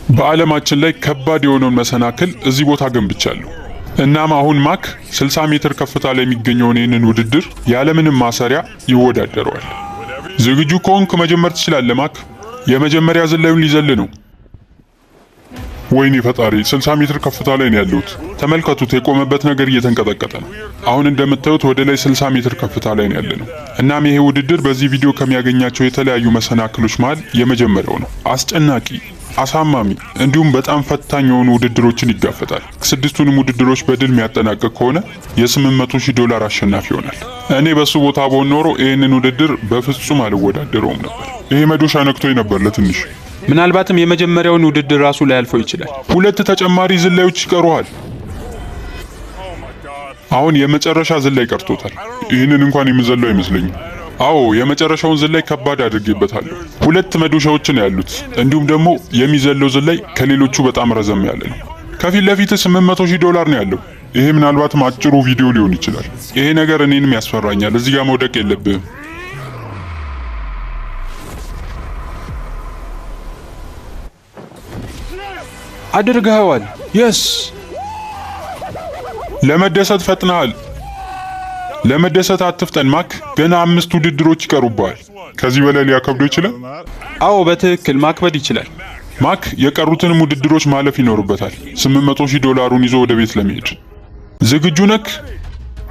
በዓለማችን ላይ ከባድ የሆነውን መሰናክል እዚህ ቦታ ገንብቻለሁ። እናም አሁን ማክ 60 ሜትር ከፍታ ላይ የሚገኘውን ይህንን ውድድር ያለምንም ማሰሪያ ይወዳደረዋል። ዝግጁ ከሆንክ መጀመር ትችላለህ ማክ። የመጀመሪያ ዝላዩን ሊዘል ነው። ወይኔ ፈጣሪ፣ 60 ሜትር ከፍታ ላይ ነው ያለሁት። ተመልከቱት፣ የቆመበት ነገር እየተንቀጠቀጠ ነው። አሁን እንደምታዩት ወደ ላይ 60 ሜትር ከፍታ ላይ ነው ያለነው። እናም ይሄ ውድድር በዚህ ቪዲዮ ከሚያገኛቸው የተለያዩ መሰናክሎች መሃል የመጀመሪያው ነው። አስጨናቂ፣ አሳማሚ እንዲሁም በጣም ፈታኝ የሆኑ ውድድሮችን ይጋፈጣል። ስድስቱንም ውድድሮች በድል የሚያጠናቅቅ ከሆነ የ$800,000 አሸናፊ ይሆናል። እኔ በሱ ቦታ ብሆን ኖሮ ይህንን ውድድር በፍጹም አልወዳደረውም ነበር። ይሄ መዶሻ ነክቶኝ ነበር ለትንሽ። ምናልባትም የመጀመሪያውን ውድድር ራሱ ላያልፈው ይችላል። 2 ተጨማሪ ዝላዮች ይቀሩሃል። አሁን የመጨረሻ ዝላይ ቀርቶታል። ይህንን እንኳን የምዘለው አይመስለኝም። አዎ የመጨረሻውን ዝላይ ከባድ አድርጌበታለሁ። 2 መዶሻዎች ነው ያሉት። እንዲሁም ደግሞ የሚዘለው ዝላይ ከሌሎቹ በጣም ረዘም ያለ ነው። ከፊት ለፊት $800,000 ነው ያለው። ይሄ ምናልባትም አጭሩ ቪዲዮ ሊሆን ይችላል። ይሄ ነገር እኔንም ያስፈራኛል። እዚህ ጋር መውደቅ የለብህም። አድርገዋል። የስ ለመደሰት ፈጥነሃል። ለመደሰት አትፍጠን ማክ። ገና 5 ውድድሮች ይቀሩብሃል። ከዚህ በላይ ሊያከብዶ ይችላል? አዎ በትክክል ማክበድ ይችላል። ማክ የቀሩትንም ውድድሮች ማለፍ ይኖርበታል። $800,000 ይዞ ወደ ቤት ለመሄድ ዝግጁ ነክ?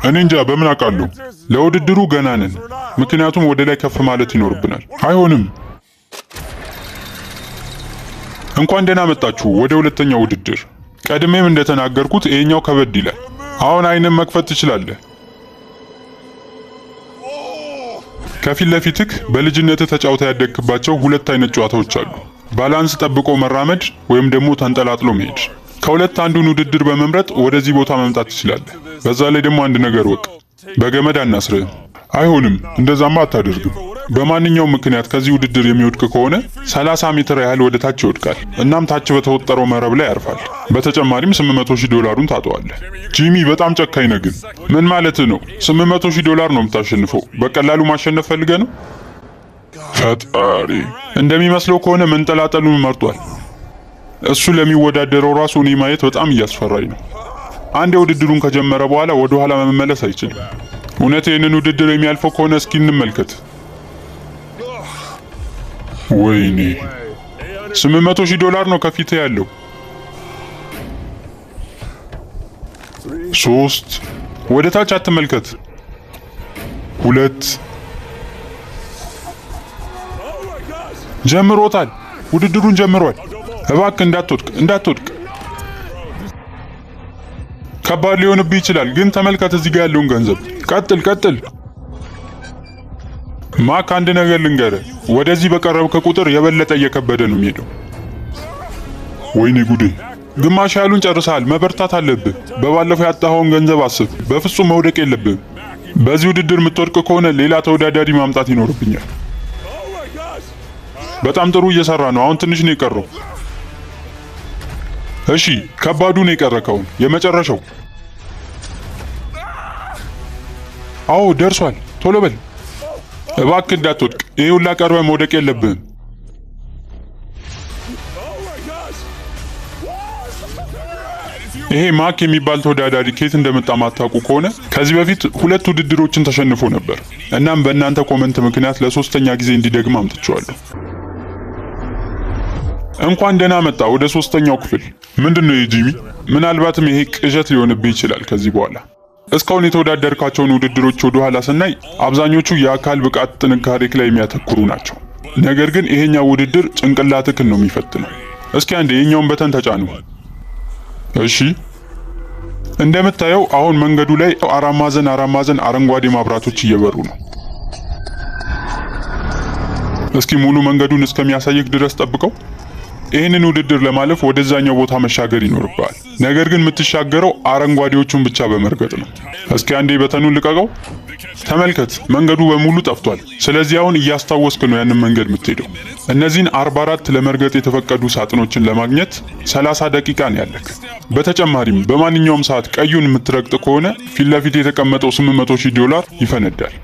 እኔ እንጃ፣ በምን አውቃለሁ? ለውድድሩ ገና ነን። ምክንያቱም ወደ ላይ ከፍ ማለት ይኖርብናል። አይሆንም። እንኳን ደህና መጣችሁ ወደ ሁለተኛው ውድድር። ቀድሜም እንደተናገርኩት ይሄኛው ከበድ ይላል። አሁን አይንም መክፈት ትችላለህ። ከፊት ለፊትህ በልጅነትህ ተጫውተህ ያደግክባቸው 2 አይነት ጨዋታዎች አሉ። ባላንስ ጠብቆ መራመድ ወይም ደግሞ ተንጠላጥሎ መሄድ። ከሁለት አንዱን ውድድር በመምረጥ ወደዚህ ቦታ መምጣት ትችላለህ። በዛ ላይ ደግሞ አንድ ነገር ወቅ፣ በገመድ አናስርህም። አይሆንም፣ እንደዛማ አታደርግም። በማንኛውም ምክንያት ከዚህ ውድድር የሚወድቅ ከሆነ 30 ሜትር ያህል ወደ ታች ይወድቃል። እናም ታች በተወጠረው መረብ ላይ ያርፋል። በተጨማሪም $800,000 ታጠዋለህ። ጂሚ በጣም ጨካኝ ነህ። ግን ምን ማለት ነው? $800,000 ነው የምታሸንፈው። በቀላሉ ማሸነፍ ፈልገህ ነው? ፈጣሪ፣ እንደሚመስለው ከሆነ መንጠላጠሉን መርጧል። እሱ ለሚወዳደረው ራሱ እኔ ማየት በጣም እያስፈራኝ ነው። አንድ ውድድሩን ከጀመረ በኋላ ወደ ኋላ መመለስ አይችልም። እውነት ይህንን ውድድር የሚያልፈው ከሆነ እስኪ እንመልከት። ወይኔ $800,000 ነው ከፊት ያለው። 3 ወደ ታች አትመልከት። 2 ጀምሮታል። ውድድሩን ጀምሯል። እባክህ እንዳትወድቅ። ከባድ ሊሆንብህ ይችላል፣ ግን ተመልከት እዚህ ጋር ያለውን ገንዘብ። ቀጥል። ማክ አንድ ነገር ልንገርህ፣ ወደዚህ በቀረብክ ቁጥር የበለጠ እየከበደ ነው የሚሄደው። ወይኔ ጉዴ! ግማሽ ያሉን ጨርሰሃል። መበርታት አለብህ። በባለፈው ያጣኸውን ገንዘብ አስብ። በፍጹም መውደቅ የለብህም። በዚህ ውድድር የምትወድቅ ከሆነ ሌላ ተወዳዳሪ ማምጣት ይኖርብኛል። በጣም ጥሩ እየሰራ ነው። አሁን ትንሽ ነው የቀረው። እሺ፣ ከባዱ ነው የቀረከው። የመጨረሻው። አዎ ደርሷል። ቶሎ በል እባክህ እንዳትወድቅ። ይሄ ሁላ ቀርበህ መውደቅ የለብህም። ይሄ ማክ የሚባል ተወዳዳሪ ከየት እንደመጣ ማታውቁ ከሆነ ከዚህ በፊት 2 ውድድሮችን ተሸንፎ ነበር። እናም በእናንተ ኮመንት ምክንያት ለ3ኛ ጊዜ እንዲደግም አምጥቼዋለሁ። እንኳን ደህና መጣ ወደ 3ኛው ክፍል። ምንድነው የጂሚ? ምናልባትም ይሄ ቅዠት ሊሆንብህ ይችላል ከዚህ በኋላ። እስካሁን የተወዳደርካቸውን ውድድሮች ወደ ኋላ ስናይ አብዛኞቹ የአካል ብቃት ጥንካሬክ ላይ የሚያተኩሩ ናቸው። ነገር ግን ይሄኛው ውድድር ጭንቅላትክን ነው የሚፈትነው። እስኪ አንዴ የኛውን በተን ተጫኑ። እሺ፣ እንደምታየው አሁን መንገዱ ላይ አራት ማዕዘን አረንጓዴ ማብራቶች እየበሩ ነው። እስኪ ሙሉ መንገዱን እስከሚያሳየክ ድረስ ጠብቀው። ይህንን ውድድር ለማለፍ ወደዛኛው ቦታ መሻገር ይኖርብሃል። ነገር ግን የምትሻገረው አረንጓዴዎቹን ብቻ በመርገጥ ነው። እስኪ አንዴ በተኑን ልቀቀው። ተመልከት፣ መንገዱ በሙሉ ጠፍቷል። ስለዚህ አሁን እያስታወስክ ነው ያንን መንገድ የምትሄደው። እነዚህን 44 ለመርገጥ የተፈቀዱ ሳጥኖችን ለማግኘት 30 ደቂቃ ነው ያለክ። በተጨማሪም በማንኛውም ሰዓት ቀዩን የምትረግጥ ከሆነ ፊት ለፊት የተቀመጠው $800,000 ይፈነዳል።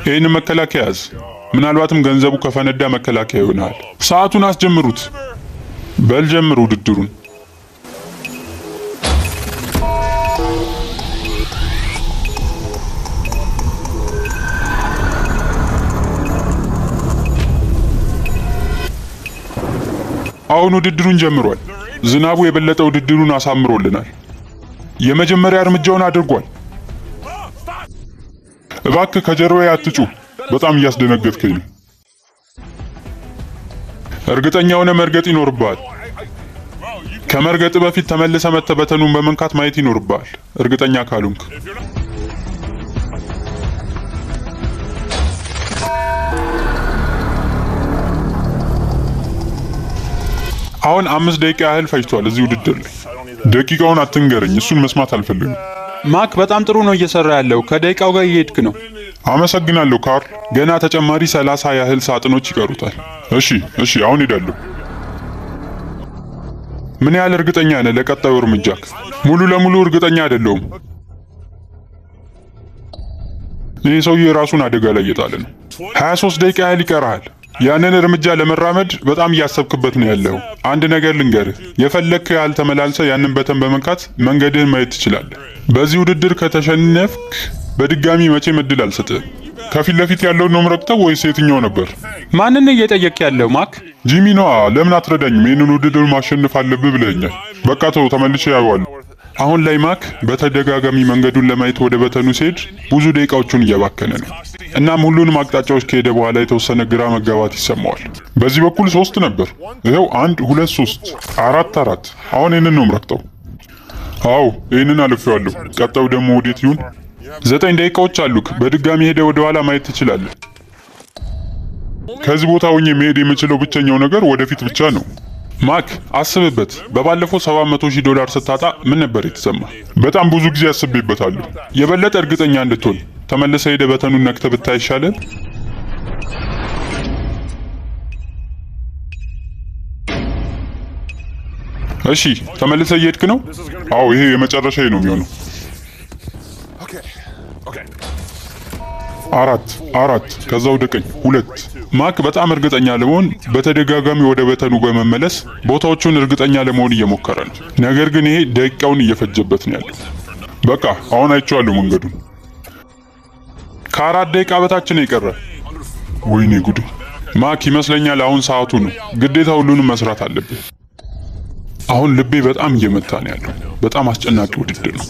ይህንን መከላከያ ያዝ። ምናልባትም ገንዘቡ ከፈነዳ መከላከያ ይሆናል። ሰዓቱን አስጀምሩት። በል ጀምሩ ውድድሩን። አሁን ውድድሩን ጀምሯል። ዝናቡ የበለጠ ውድድሩን አሳምሮልናል። የመጀመሪያ እርምጃውን አድርጓል። እባክህ ከጀርባዬ አትጩ። በጣም እያስደነገጥከኝ ነው። እርግጠኛ ሆነ መርገጥ ይኖርብሃል። ከመርገጥ በፊት ተመልሰ መተህ በተኑን በመንካት ማየት ይኖርብሃል። እርግጠኛ ካልሆንክ አሁን 5 ደቂቃ ያህል ፈጅቷል እዚህ ውድድር ላይ። ደቂቃውን አትንገረኝ፣ እሱን መስማት አልፈልግም። ማክ በጣም ጥሩ ነው እየሰራ ያለው። ከደቂቃው ጋር እየሄድክ ነው። አመሰግናለሁ ካርል። ገና ተጨማሪ 30 ያህል ሳጥኖች ይቀሩታል። እሺ፣ አሁን ሄዳለሁ። ምን ያህል እርግጠኛ ነህ ለቀጣዩ እርምጃክ? ሙሉ ለሙሉ እርግጠኛ አይደለሁም። ይህ ሰውዬ ራሱን አደጋ ላይ እየጣለ ነው። 23 ደቂቃ ያህል ይቀርሃል። ያንን እርምጃ ለመራመድ በጣም እያሰብክበት ነው ያለው። አንድ ነገር ልንገርህ፣ የፈለግክ ያህል ተመላልሰ ያንን በተን በመንካት መንገድህን ማየት ትችላለህ። በዚህ ውድድር ከተሸነፍክ በድጋሚ መቼም እድል አልሰጥህም። ከፊት ለፊት ያለውን ነው የምረግጠው ወይስ የትኛው ነበር? ማንን እየጠየቅ ያለው ማክ? ጂሚ ነዋ። ለምን አትረዳኝም? ይህንን ውድድር ማሸነፍ አለብህ ብለኸኛል። በቃ ተው፣ ተመልሼ ያየዋለሁ። አሁን ላይ ማክ በተደጋጋሚ መንገዱን ለማየት ወደ በተኑ ሲሄድ ብዙ ደቂቃዎቹን እያባከነ ነው። እናም ሁሉንም አቅጣጫዎች ከሄደ በኋላ የተወሰነ ግራ መጋባት ይሰማዋል። በዚህ በኩል 3 ነበር። ይኸው 1 2 3 4 4። አሁን ይህንን ነው የምረግጠው። አዎ ይህንን አልፌዋለሁ። ቀጣዩ ደግሞ ወዴት ይሁን? 9 ደቂቃዎች አሉክ። በድጋሚ ሄደ ወደ ኋላ ማየት ትችላለህ። ከዚህ ቦታ ሆኜ መሄድ የምችለው ብቸኛው ነገር ወደፊት ብቻ ነው። ማክ አስብበት። በባለፈው $700,000 ስታጣ ምን ነበር የተሰማ? በጣም ብዙ ጊዜ አስቤበታለሁ። የበለጠ እርግጠኛ እንድትሆን ተመልሰ ሄደ በተኑን ነክተህ ብታይ ይሻላል። እሺ ተመልሰ እየሄድክ ነው? አዎ ይሄ የመጨረሻዬ ነው የሚሆነው። 4 ከዛ ወደ ቀኝ 2። ማክ በጣም እርግጠኛ ለመሆን በተደጋጋሚ ወደ በተኑ በመመለስ ቦታዎቹን እርግጠኛ ለመሆን እየሞከረ ነው። ነገር ግን ይሄ ደቂቃውን እየፈጀበት ነው ያለው። በቃ አሁን አይቼዋለሁ መንገዱን። ከ4 ደቂቃ በታች ነው የቀረ። ወይኔ ጉድ! ማክ ይመስለኛል አሁን ሰዓቱ ነው። ግዴታ ሁሉንም መስራት አለብህ። አሁን ልቤ በጣም እየመታ ነው ያለው። በጣም አስጨናቂ ውድድር ነው።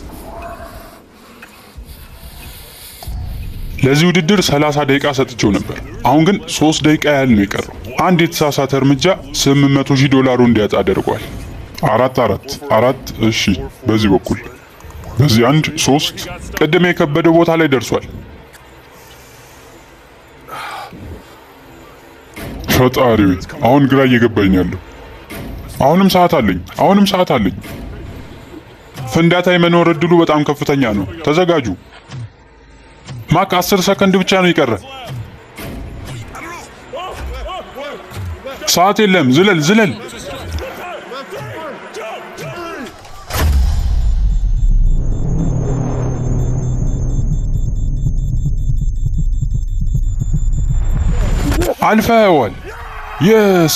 ለዚህ ውድድር 30 ደቂቃ ሰጥቼው ነበር። አሁን ግን 3 ደቂቃ ያህል ነው የቀረው። አንድ የተሳሳተ እርምጃ $800,000 እንዲያጣ አድርጓል። 4 እሺ፣ በዚህ በኩል በዚህ 1 3 ቅድም የከበደው ቦታ ላይ ደርሷል። ፈጣሪ አሁን ግራ እየገባኝ ያለው። አሁንም ሰዓት አለኝ። ፍንዳታ የመኖር እድሉ በጣም ከፍተኛ ነው። ተዘጋጁ። ማክ 10 ሰከንድ ብቻ ነው የቀረ። ሰዓት የለም። ዝለል። አልፈዋል። የስ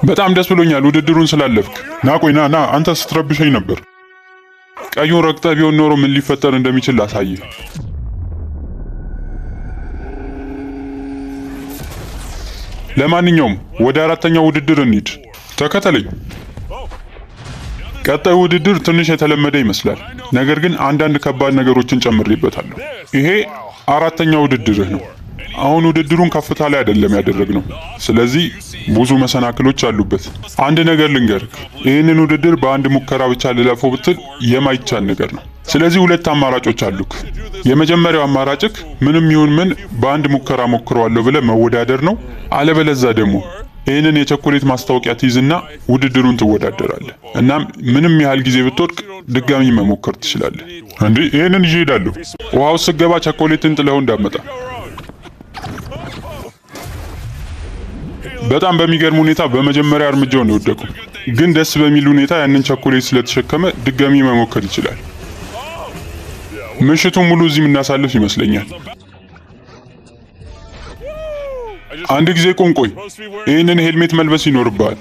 በጣም ደስ ብሎኛል ውድድሩን ስላለፍክ። ና አንተ ስትረብሸኝ ነበር። ቀዩን ረግጠህ ቢሆን ኖሮ ምን ሊፈጠር እንደሚችል ላሳይህ። ለማንኛውም ወደ 4ኛው ውድድር እንሂድ። ተከተለኝ። ቀጣዩ ውድድር ትንሽ የተለመደ ይመስላል፣ ነገር ግን አንዳንድ ከባድ ነገሮችን ጨምሬበታለሁ። ይሄ 4ኛው ውድድርህ ነው። አሁን ውድድሩን ከፍታ ላይ አይደለም ያደረግነው፣ ስለዚህ ብዙ መሰናክሎች አሉበት። አንድ ነገር ልንገርክ፣ ይህንን ውድድር በአንድ ሙከራ ብቻ ልለፈው ብትል የማይቻል ነገር ነው። ስለዚህ 2 አማራጮች አሉክ። የመጀመሪያው አማራጭክ ምንም ይሁን ምን በአንድ ሙከራ ሞክረዋለሁ ብለህ መወዳደር ነው። አለበለዛ ደግሞ ይህንን የቸኮሌት ማስታወቂያ ትይዝና ውድድሩን ትወዳደራለህ። እናም ምንም ያህል ጊዜ ብትወድቅ ድጋሚ መሞከር ትችላለህ። እንዴ ይህንን ይዤ እሄዳለሁ። ውሃ ውስጥ ስትገባ ቸኮሌትን ጥለው እንዳመጣ። በጣም በሚገርም ሁኔታ በመጀመሪያ እርምጃው ነው የወደቀው፣ ግን ደስ በሚል ሁኔታ ያንን ቸኮሌት ስለተሸከመ ድጋሚ መሞከር ይችላል። ምሽቱን ሙሉ እዚህ የምናሳልፍ ይመስለኛል። አንድ ጊዜ ቆም፣ ቆይ። ይህንን ሄልሜት መልበስ ይኖርብሃል።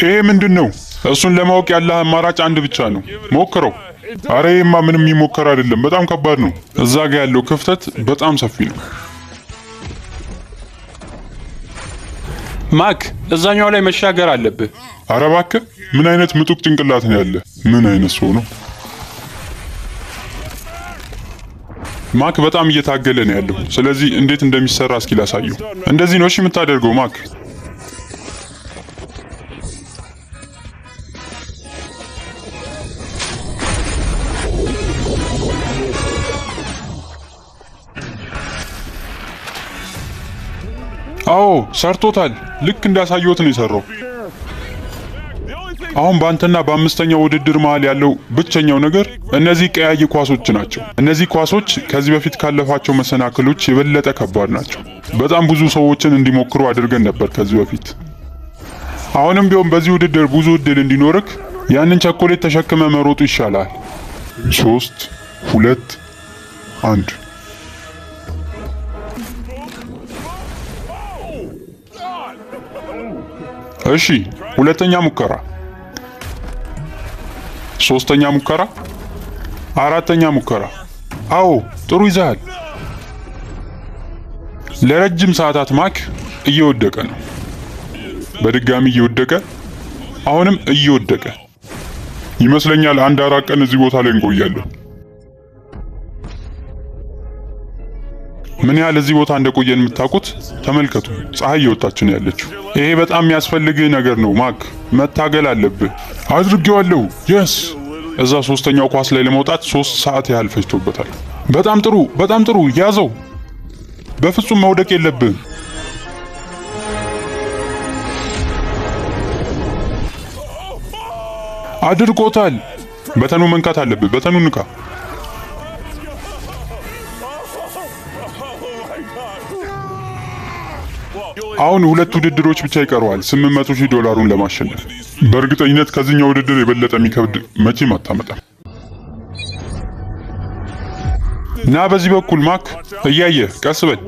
ይሄ ምንድን ነው? እሱን ለማወቅ ያለህ አማራጭ አንድ ብቻ ነው። ሞክረው። አረ ይሄማ ምንም የሚሞከር አይደለም፣ በጣም ከባድ ነው። እዛ ጋር ያለው ክፍተት በጣም ሰፊ ነው። ማክ፣ እዛኛው ላይ መሻገር አለብህ። አረ እባክህ፣ ምን አይነት ምጡቅ ጭንቅላት ነው ያለ? ምን አይነት ሰው ነው? ማክ በጣም እየታገለ ነው ያለው። ስለዚህ እንዴት እንደሚሰራ እስኪ ላሳየው። እንደዚህ ነው እሺ የምታደርገው ማክ? አዎ ሰርቶታል። ልክ እንዳሳየሁት ነው የሰራው። አሁን በአንተና በአምስተኛው ውድድር መሃል ያለው ብቸኛው ነገር እነዚህ ቀያይ ኳሶች ናቸው። እነዚህ ኳሶች ከዚህ በፊት ካለፋቸው መሰናክሎች የበለጠ ከባድ ናቸው። በጣም ብዙ ሰዎችን እንዲሞክሩ አድርገን ነበር ከዚህ በፊት። አሁንም ቢሆን በዚህ ውድድር ብዙ እድል እንዲኖርክ ያንን ቸኮሌት ተሸክመ መሮጡ ይሻላል። 3 2 1 እሺ፣ ሁለተኛ ሙከራ፣ ሶስተኛ ሙከራ፣ አራተኛ ሙከራ። አዎ ጥሩ ይዘሃል። ለረጅም ሰዓታት ማክ እየወደቀ ነው። በድጋሚ እየወደቀ፣ አሁንም እየወደቀ ይመስለኛል። 1-4 ቀን እዚህ ቦታ ላይ እንቆያለን። ምን ያህል እዚህ ቦታ እንደቆየን የምታውቁት ተመልከቱ። ፀሐይ እየወጣች ነው ያለችው። ይሄ በጣም የሚያስፈልግህ ነገር ነው ማክ። መታገል አለብህ። አድርጌዋለሁ። የስ እዛ ሶስተኛው ኳስ ላይ ለመውጣት 3 ሰዓት ያህል ፈጅቶበታል። በጣም ጥሩ፣ በጣም ጥሩ። ያዘው። በፍጹም መውደቅ የለብህም። አድርጎታል። በተኑ መንካት አለብህ። በተኑ ንካ። አሁን 2 ውድድሮች ብቻ ይቀረዋል $800,000 ለማሸነፍ። በእርግጠኝነት ከዚህኛው ውድድር የበለጠ የሚከብድ መቼም አታመጣም። ና በዚህ በኩል ማክ፣ እያየህ ቀስ በል።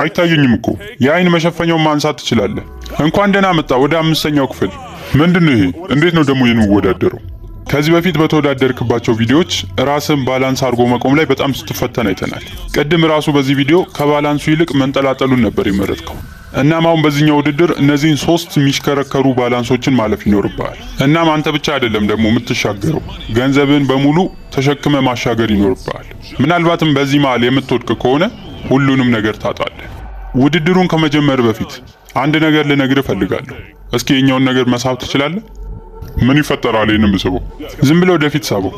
አይታየኝም እኮ። የአይን መሸፈኛውን ማንሳት ትችላለህ። እንኳን ደህና መጣ ወደ 5ኛው ክፍል። ምንድነው ይሄ? እንዴት ነው ደግሞ የሚወዳደረው? ከዚህ በፊት በተወዳደርክባቸው ቪዲዮዎች ራስን ባላንስ አድርጎ መቆም ላይ በጣም ስትፈተን አይተናል። ቅድም ራሱ በዚህ ቪዲዮ ከባላንሱ ይልቅ መንጠላጠሉን ነበር የመረጥከው። እናም አሁን በዚህኛው ውድድር እነዚህን 3 የሚሽከረከሩ ባላንሶችን ማለፍ ይኖርብሃል። እናም አንተ ብቻ አይደለም ደግሞ የምትሻገረው፣ ገንዘብን በሙሉ ተሸክመ ማሻገር ይኖርብሃል። ምናልባትም በዚህ መሃል የምትወድቅ ከሆነ ሁሉንም ነገር ታጣለህ። ውድድሩን ከመጀመር በፊት አንድ ነገር ልነግርህ እፈልጋለሁ። እስኪ የኛውን ነገር መሳብ ትችላለህ? ምን ይፈጠራል? ይሄንን ብስበው። ዝም ብለው ወደፊት ሳበው።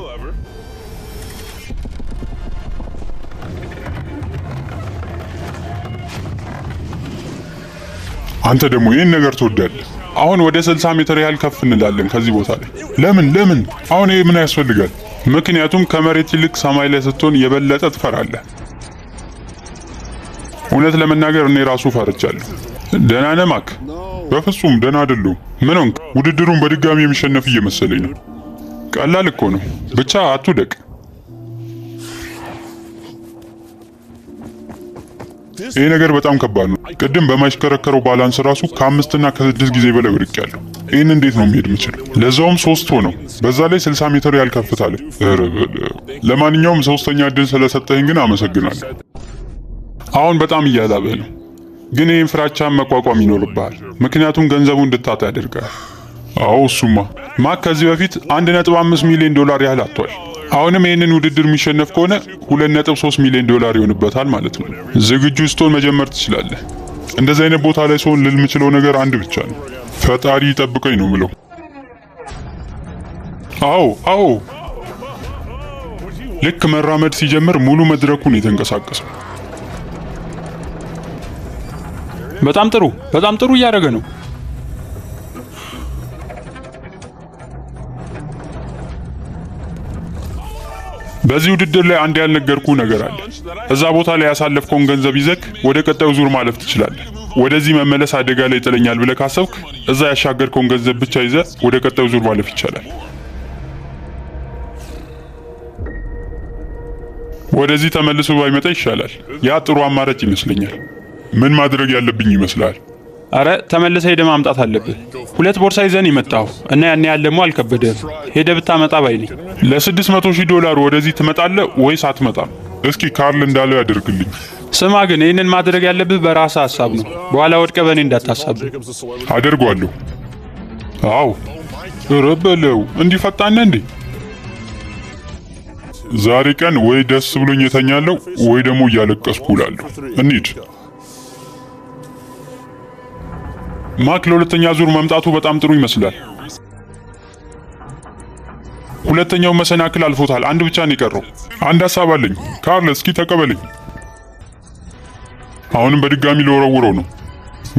አንተ ደግሞ ይህን ነገር ትወዳለህ። አሁን ወደ 60 ሜትር ያህል ከፍ እንላለን ከዚህ ቦታ ላይ። ለምን? አሁን ይሄ ምን ያስፈልጋል? ምክንያቱም ከመሬት ይልቅ ሰማይ ላይ ስትሆን የበለጠ ትፈራለህ። እውነት ለመናገር እኔ ራሱ ፈርቻለሁ። ደህና ነህ ማክ? በፍጹም ደህና አይደለሁም። ምን ሆንክ? ውድድሩን በድጋሚ የሚሸነፍ እየመሰለኝ ነው። ቀላል እኮ ነው። ብቻ አትውደቅ። ይሄ ነገር በጣም ከባድ ነው። ቅድም በማይሽከረከረው ባላንስ ራሱ ከ5 እና ከ6 ጊዜ በላይ ወድቄያለሁ። ይህን እንዴት ነው መሄድ የምችለው? ለዛውም 3 ሆነው፣ በዛ ላይ 60 ሜትር ያህል ከፍታ ላይ። ለማንኛውም 3ኛ እድል ስለሰጠኝ ግን አመሰግናለሁ። አሁን በጣም እያላበህ ነው፣ ግን ይህን ፍራቻን መቋቋም ይኖርብሃል። ምክንያቱም ገንዘቡ እንድታጣ ያደርጋል። አዎ እሱማ ማክ ከዚህ በፊት $1.5 ሚሊዮን ያህል አጥቷል። አሁንም ይህንን ውድድር የሚሸነፍ ከሆነ $2.3 ሚሊዮን ይሆንበታል ማለት ነው። ዝግጁ ስትሆን መጀመር ትችላለህ። እንደዚህ አይነት ቦታ ላይ ሰውን ልል የምችለው ነገር አንድ ብቻ ነው፣ ፈጣሪ ይጠብቀኝ ነው ምለው። አዎ ልክ መራመድ ሲጀምር ሙሉ መድረኩን የተንቀሳቀሰው። በጣም ጥሩ እያደረገ ነው። በዚህ ውድድር ላይ አንድ ያልነገርኩ ነገር አለ። እዛ ቦታ ላይ ያሳለፍከውን ገንዘብ ይዘክ ወደ ቀጣዩ ዙር ማለፍ ትችላለህ። ወደዚህ መመለስ አደጋ ላይ ይጥለኛል ብለህ ካሰብክ እዛ ያሻገርከውን ገንዘብ ብቻ ይዘህ ወደ ቀጣዩ ዙር ማለፍ ይቻላል። ወደዚህ ተመልሶ ባይመጣ ይሻላል። ያ ጥሩ አማራጭ ይመስለኛል። ምን ማድረግ ያለብኝ ይመስላል? አረ ተመልሰህ ሄደህ ማምጣት አለብህ። 2 ቦርሳ ይዘን የመጣው እና ያን ያህል ደግሞ አልከበደም። ሄደህ ብታመጣ ባይ ነኝ። ለ$600,000 ወደዚህ ትመጣለህ ወይስ አትመጣም? እስኪ ካርል እንዳለው ያደርግልኝ። ስማ ግን ይህንን ማድረግ ያለብህ በራስህ ሀሳብ ነው። በኋላ ወድቀህ በእኔ እንዳታሳብ። አደርገዋለሁ። አዎ ረበለው እንዲፈጣነ እንዴ! ዛሬ ቀን ወይ ደስ ብሎኝ የተኛለሁ ወይ ደግሞ እያለቀስኩ እላለሁ። እንሂድ። ማክ ለሁለተኛ ዙር መምጣቱ በጣም ጥሩ ይመስላል። ሁለተኛው መሰናክል አልፎታል። አንድ ብቻ ነው የቀረው። አንድ ሀሳብ አለኝ። ካርል እስኪ ተቀበለኝ። አሁንም በድጋሚ ለወረውረው ነው።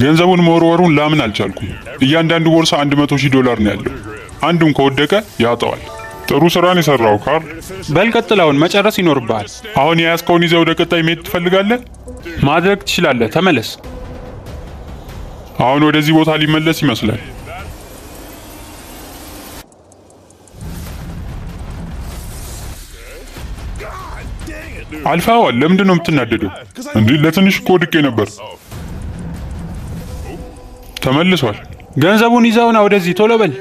ገንዘቡን መወርወሩን ላምን አልቻልኩም። እያንዳንዱ ቦርሳ $100,000 ነው ያለው። አንዱን ከወደቀ ያጣዋል። ጥሩ ስራን የሰራው ካርል። በል ቀጥል። አሁን መጨረስ ይኖርብሃል። አሁን የያዝከውን ይዘህ ወደ ቀጣይ መሄድ ትፈልጋለህ? ማድረግ ትችላለህ። ተመለስ። አሁን ወደዚህ ቦታ ሊመለስ ይመስላል። አልፈዋል። ለምንድን ነው የምትናደደው? እንዲህ ለትንሽ እኮ ወድቄ ነበር። ተመልሷል። ገንዘቡን ይዘውና ወደዚህ ቶሎ በል።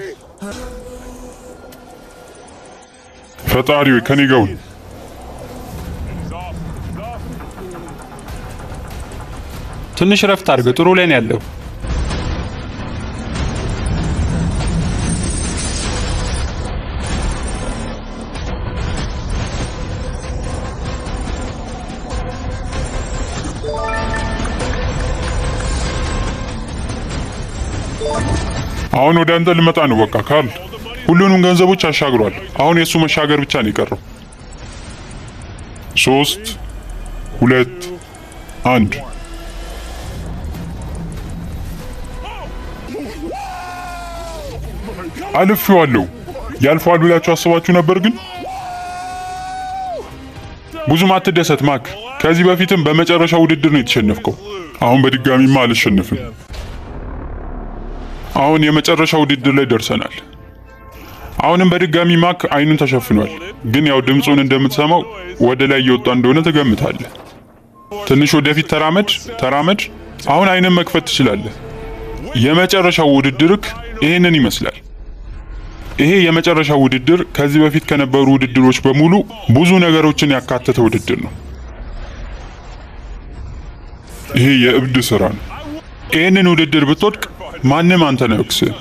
ፈጣሪ ሆይ ከኔ ጋር ሁን። ትንሽ ረፍት አድርግ። ጥሩ ላይ ነው ያለው። አሁን ወደ አንተ ልመጣ ነው። በቃ ካርል ሁሉንም ገንዘቦች አሻግሯል። አሁን የሱ መሻገር ብቻ ነው የቀረው። 3 2 1 አልፌዋለሁ። ያልፈዋል ብላችሁ አስባችሁ ነበር ግን ብዙም አትደሰት ማክ። ከዚህ በፊትም በመጨረሻው ውድድር ነው የተሸነፍከው። አሁን በድጋሚማ አልሸነፍም። አሁን የመጨረሻው ውድድር ላይ ደርሰናል። አሁንም በድጋሚ ማክ አይኑን ተሸፍኗል። ግን ያው ድምፁን እንደምትሰማው ወደ ላይ እየወጣ እንደሆነ ትገምታለህ። ትንሽ ወደፊት ተራመድ። አሁን አይንን መክፈት ትችላለህ። የመጨረሻው ውድድርክ ይሄንን ይመስላል። ይሄ የመጨረሻው ውድድር ከዚህ በፊት ከነበሩ ውድድሮች በሙሉ ብዙ ነገሮችን ያካተተ ውድድር ነው። ይሄ የእብድ ስራ ነው። ይህንን ውድድር ብትወድቅ ማንም አንተን አይወቅስህም።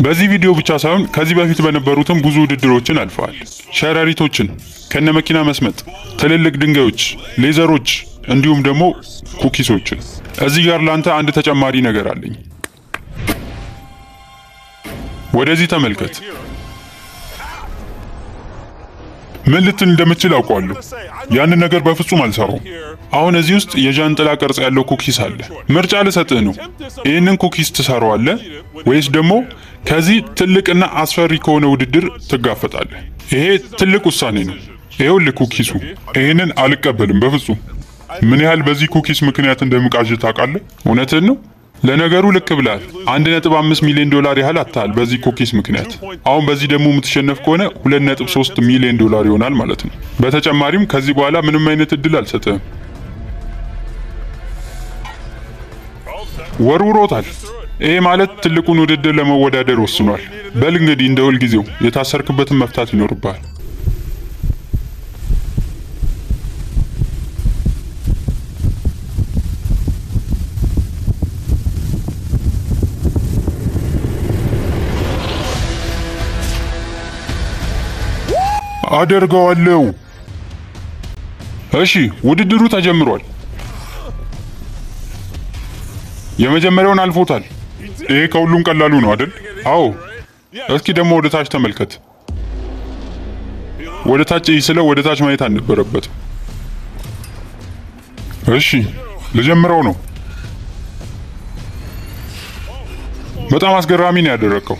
በዚህ ቪዲዮ ብቻ ሳይሆን ከዚህ በፊት በነበሩትም ብዙ ውድድሮችን አልፈዋል። ሸረሪቶችን፣ ከነመኪና መስመጥ፣ ትልልቅ ድንጋዮች፣ ሌዘሮች እንዲሁም ደግሞ ኩኪሶችን። እዚህ ጋር ላንተ አንድ ተጨማሪ ነገር አለኝ። ወደዚህ ተመልከት። ምን ልትል እንደምችል አውቀዋለሁ። ያንን ነገር በፍጹም አልሰራውም። አሁን እዚህ ውስጥ የዣንጥላ ቅርጽ ያለው ኩኪስ አለ። ምርጫ ልሰጥህ ነው። ይህንን ኩኪስ ትሰራዋለህ ወይስ ደግሞ ከዚህ ትልቅና አስፈሪ ከሆነ ውድድር ትጋፈጣለህ? ይሄ ትልቅ ውሳኔ ነው። ይኸውልህ ኩኪሱ። ይህንን አልቀበልም በፍጹም። ምን ያህል በዚህ ኩኪስ ምክንያት እንደምቃዥ ታውቃለህ? እውነትህን ነው። ለነገሩ ልክ ብለሃል። $1.5 ሚሊዮን ያህል አታል በዚህ ኩኪስ ምክንያት። አሁን በዚህ ደግሞ የምትሸነፍ ከሆነ $2.3 ሚሊዮን ይሆናል ማለት ነው። በተጨማሪም ከዚህ በኋላ ምንም አይነት እድል አልሰጥህም። ወርውሮታል። ይሄ ማለት ትልቁን ውድድር ለመወዳደር ወስኗል። በል እንግዲህ እንደ ሁል ጊዜው የታሰርክበትን መፍታት ይኖርብሃል። አደርገዋለሁ። እሺ ውድድሩ ተጀምሯል። የመጀመሪያውን አልፎታል። ይሄ ከሁሉም ቀላሉ ነው አይደል? አዎ። እስኪ ደግሞ ወደ ታች ተመልከት። ወደ ታች ስለው ወደ ታች ማየት አልነበረበትም። እሺ ልጀምረው ነው። በጣም አስገራሚ ነው ያደረከው።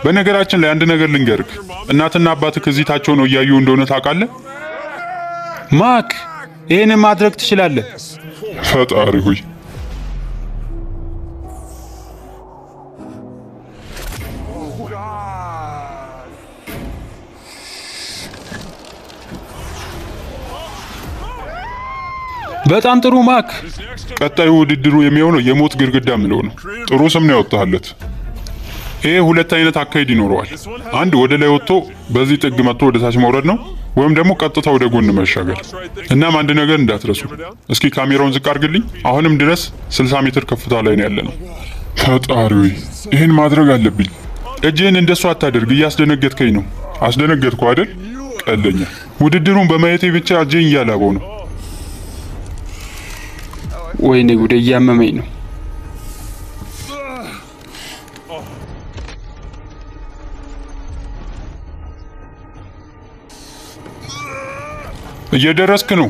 በነገራችን ላይ አንድ ነገር ልንገርክ። እናትና አባትህ እዚህ ታቸው ነው እያዩ እንደሆነ ታውቃለህ? ማክ ይሄንን ማድረግ ትችላለህ። ፈጣሪ ሆይ በጣም ጥሩ ማክ። ቀጣዩ ውድድሩ የሚሆነው የሞት ግድግዳ ምለው ነው። ጥሩ ስም ነው ያወጣለት። ይሄ ሁለት አይነት አካሄድ ይኖረዋል። አንድ ወደ ላይ ወጥቶ በዚህ ጥግ መጥቶ ወደ ታች መውረድ ነው፣ ወይም ደግሞ ቀጥታ ወደ ጎን መሻገር። እናም አንድ ነገር እንዳትረሱ። እስኪ ካሜራውን ዝቅ አድርግልኝ። አሁንም ድረስ 60 ሜትር ከፍታ ላይ ነው ያለነው። ፈጣሪ ይህን ማድረግ አለብኝ። እጅህን እንደሱ አታደርግ፣ እያስደነገጥከኝ ነው። አስደነገጥኩ አይደል? ቀለኛ። ውድድሩን በማየቴ ብቻ እጄን እያላበው ነው። ወይኔ ጉዴ፣ እያመመኝ ነው። እየደረስክ ነው።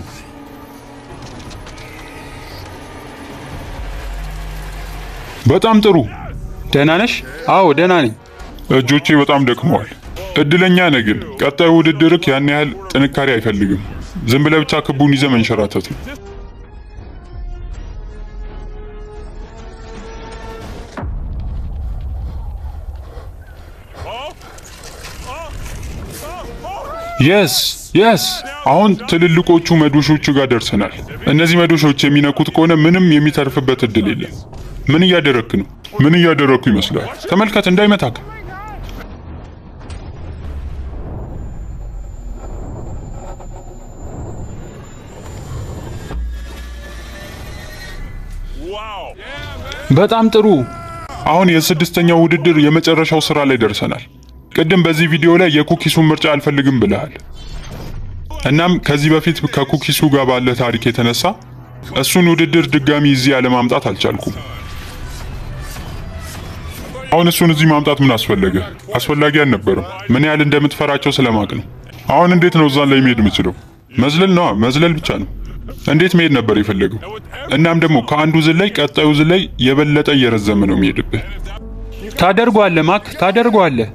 በጣም ጥሩ። ደህና ነሽ? አዎ ደህና ነኝ። እጆቼ በጣም ደክመዋል። እድለኛ ነህ ግን ቀጣዩ ውድድርክ ያን ያህል ጥንካሬ አይፈልግም። ዝም ብለህ ብቻ ክቡን ይዘህ መንሸራተት ነው። የስ የስ አሁን ትልልቆቹ መዶሾቹ ጋር ደርሰናል። እነዚህ መዶሾች የሚነኩት ከሆነ ምንም የሚተርፍበት እድል የለም። ምን እያደረክ ነው? ምን እያደረኩ ይመስላል? ተመልከት እንዳይመታክ። በጣም ጥሩ። አሁን የስድስተኛው ውድድር የመጨረሻው ስራ ላይ ደርሰናል። ቅድም በዚህ ቪዲዮ ላይ የኩኪሱን ምርጫ አልፈልግም ብለሃል። እናም ከዚህ በፊት ከኩኪሱ ጋር ባለ ታሪክ የተነሳ እሱን ውድድር ድጋሚ እዚህ አለማምጣት አልቻልኩም። አሁን እሱን እዚህ ማምጣት ምን አስፈለገ? አስፈላጊ አልነበረም። ምን ያህል እንደምትፈራቸው ስለማቅ ነው። አሁን እንዴት ነው እዛን ላይ መሄድ የምችለው? መዝለል ነው፣ መዝለል ብቻ ነው። እንዴት መሄድ ነበር የፈለገው? እናም ደግሞ ከአንዱ ዝላይ ቀጣዩ ዝላይ የበለጠ እየረዘመ ነው የሚሄድብህ። ታደርገዋለህ ማክ፣ ታደርገዋለህ።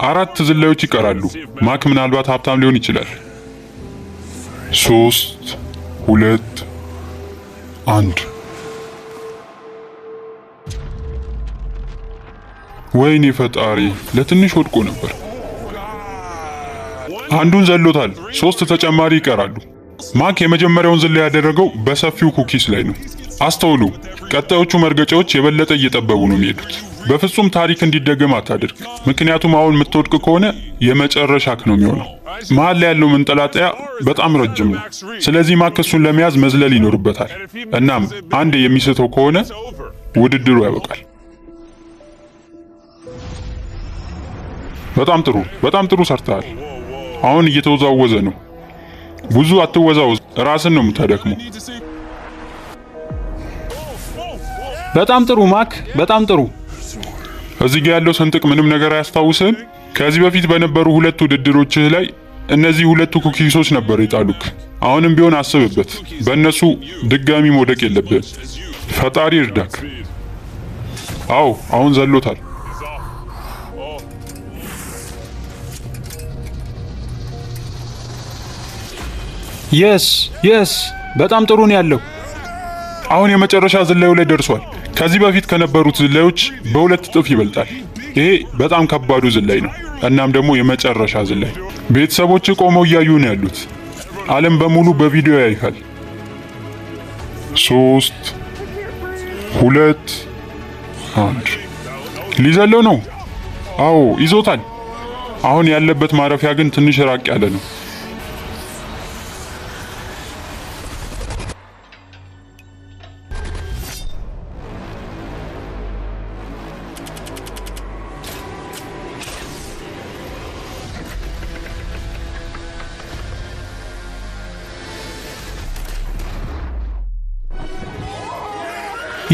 4 ዝላዮች ይቀራሉ። ማክ ምናልባት ሀብታም ሊሆን ይችላል። 3 2 1 ወይኔ ፈጣሪ! ለትንሽ ወድቆ ነበር። አንዱን ዘሎታል። 3 ተጨማሪ ይቀራሉ። ማክ የመጀመሪያውን ዝላይ ያደረገው በሰፊው ኩኪስ ላይ ነው። አስተውሉ፣ ቀጣዮቹ መርገጫዎች የበለጠ እየጠበቡ ነው የሚሄዱት። በፍጹም ታሪክ እንዲደገም አታድርግ፣ ምክንያቱም አሁን የምትወድቅ ከሆነ የመጨረሻክ ነው የሚሆነው። መሀል ላይ ያለው መንጠላጠያ በጣም ረጅም ነው። ስለዚህ ማክ እሱን ለመያዝ መዝለል ይኖርበታል። እናም አንድ የሚስተው ከሆነ ውድድሩ ያበቃል። በጣም ጥሩ ሰርተሃል። አሁን እየተወዛወዘ ነው። ብዙ አትወዛወዝ፣ ራስን ነው የምታደክመው። በጣም ጥሩ ማክ፣ በጣም ጥሩ። እዚህ ጋር ያለው ሰንጥቅ ምንም ነገር አያስታውስህም? ከዚህ በፊት በነበሩ 2 ውድድሮችህ ላይ እነዚህ 2 ኩኪሶች ነበር የጣሉክ። አሁንም ቢሆን አስብበት፣ በእነሱ ድጋሚ መውደቅ የለብህም። ፈጣሪ እርዳክ። አዎ አሁን ዘሎታል። የስ በጣም ጥሩ ነው ያለው። አሁን የመጨረሻ ዝላዩ ላይ ደርሷል። ከዚህ በፊት ከነበሩት ዝላዮች በ2 እጥፍ ይበልጣል። ይሄ በጣም ከባዱ ዝላይ ነው። እናም ደግሞ የመጨረሻ ዝላይ። ቤተሰቦች ቆመው እያዩ ነው ያሉት። ዓለም በሙሉ በቪዲዮ ያይካል። 3 2 1 ሊዘለው ነው። አዎ ይዞታል። አሁን ያለበት ማረፊያ ግን ትንሽ ራቅ ያለ ነው።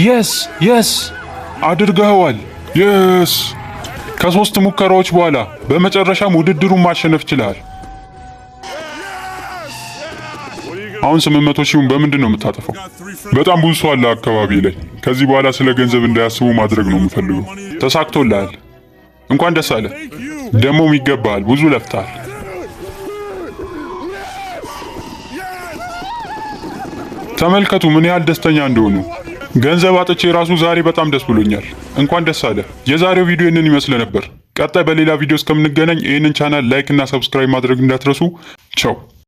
የስ አድርገኸዋል። የስ ከ3 ሙከራዎች በኋላ በመጨረሻም ውድድሩን ማሸነፍ ችለሃል። አሁን 800 ሺውን በምንድን ነው የምታጠፋው? በጣም ብዙ ሰው አለ አካባቢ ላይ። ከዚህ በኋላ ስለ ገንዘብ እንዳያስቡ ማድረግ ነው የምፈልገው። ተሳክቶልሃል። እንኳን ደስ አለ። ደሞም ይገባሃል። ብዙ ለፍተሃል። ተመልከቱ ምን ያህል ደስተኛ እንደሆኑ። ገንዘብ አጥቼ ራሱ ዛሬ በጣም ደስ ብሎኛል። እንኳን ደስ አለ። የዛሬው ቪዲዮ ይህንን ይመስል ነበር። ቀጣይ በሌላ ቪዲዮ እስከምንገናኝ ይህንን ቻናል ላይክ እና ሰብስክራይብ ማድረግ እንዳትረሱ። ቻው።